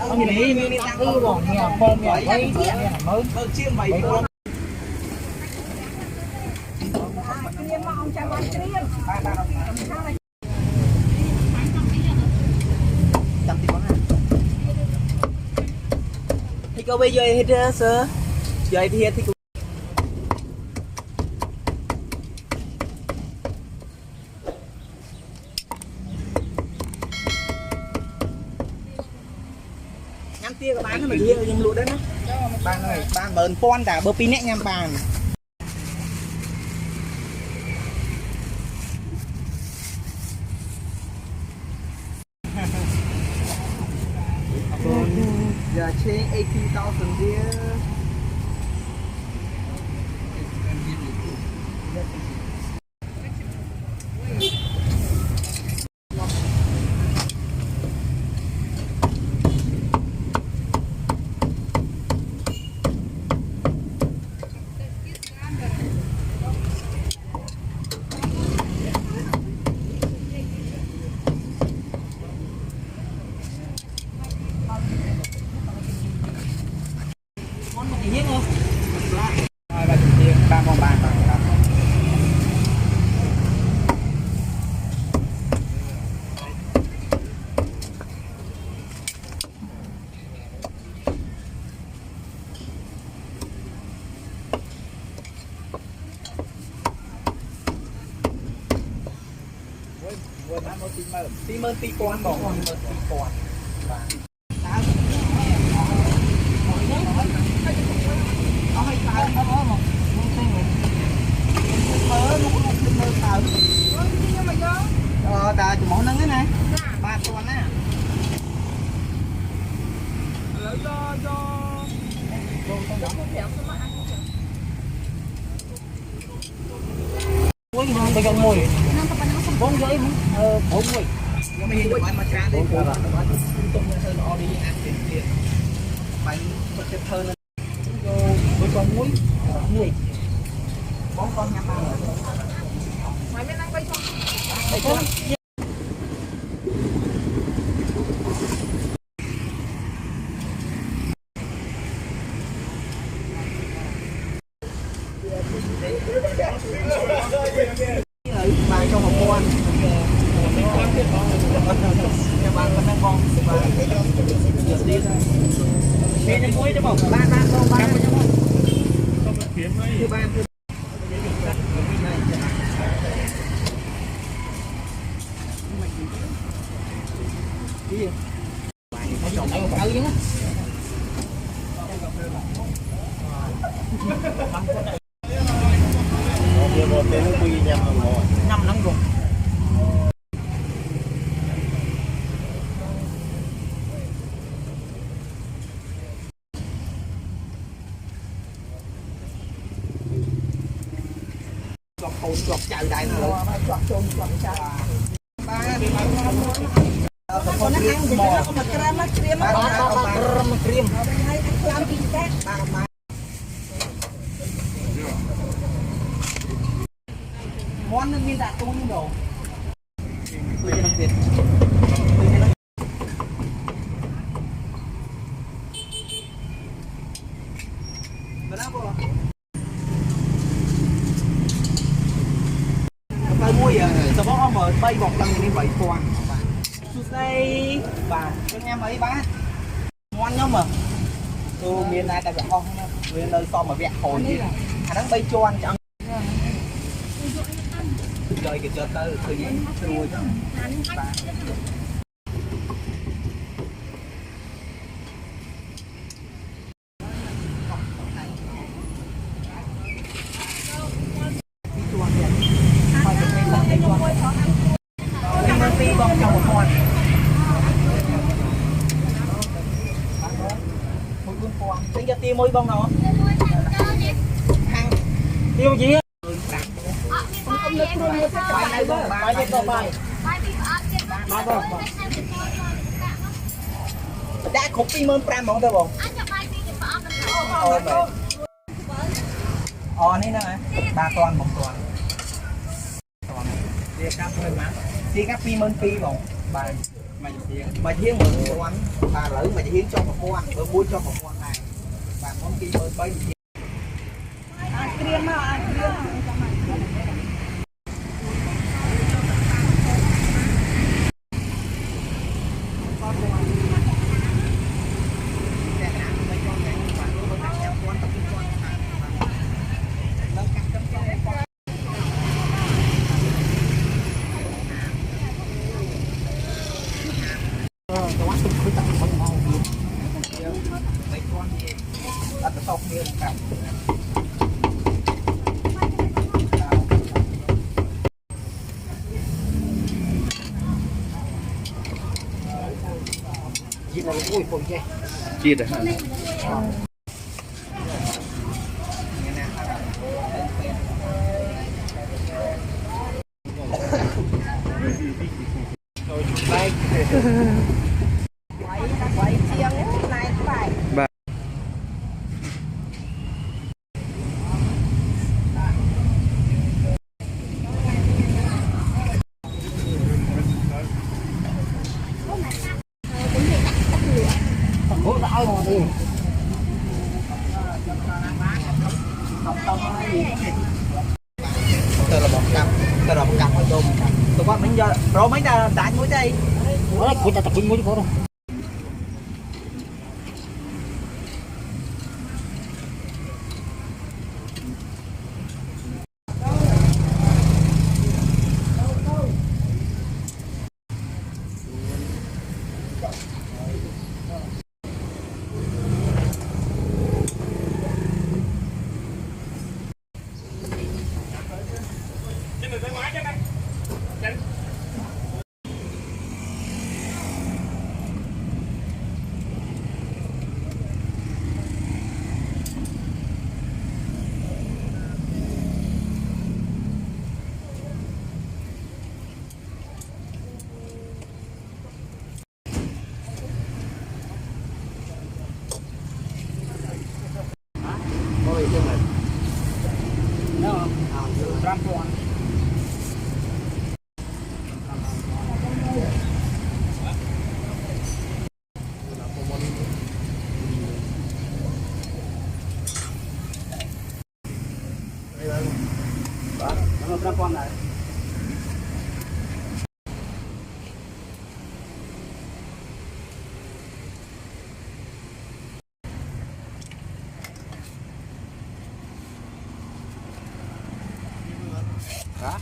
Ông này mình đang ư bỏ nhà con nhà mấy mới chiên mày con. Thì cô bây giờ hết sơ giờ thì hết thì nhắm tia của bán nó mà riêng nhưng lụa đấy nó bán này bán bờn con đã bơ pin nét nhắm bàn giờ trên 18,000 here. Tí mơn tí con bỏ tí mơn tí con ta chỉ món nâng cái này ba con á muối không phải mùi bốn rưỡi bốn mùi nhưng mà hiện tại mà cha đấy cũng là nó tung lên hơn nó đi ăn tiền bánh vật chất hơn với con muối muối bốn con nhắm ăn mày mới đang quay con bán cho một con nhà bán con đang con đi đi muối cho bọc ba không ba thứ ba cái gì phải trộn ở bao nhiêu một tiếng nó quy nhầm rồi 5 nắng rồi lọc chạy đại rồi lọc chạy ba đi mà con nó ăn thì nó có một gram mất cream mất cream làm gì thế món nước miên đạt tung đồ tôi cho nó tiền phải mua giờ sao bó mở bay bọc lần đi vậy toàn sushi và cho em ấy bán ngon nhau mà tôi miền này tại con miền nơi so mà vẹn hồi gì đang bay cho anh chẳng chơi kìa chơi tới thời gian trôi chứ tính cho tiêu môi bông nào tiêu gì đã khúc đi mơn pram món thôi bông này nè ba con một con cáp hơi má chia cáp pi mơn pi bọn bài mà hiến mượn cho anh bà lỡ mà hiến cho một con bữa mua cho một con này bà con pi mơn bay kia mà chia được hả? Tôi là một cặp thôi tôi có mấy giờ rồi mấy giờ đánh mũi đây Ủa, ta tập trung mũi có đâu. con này đó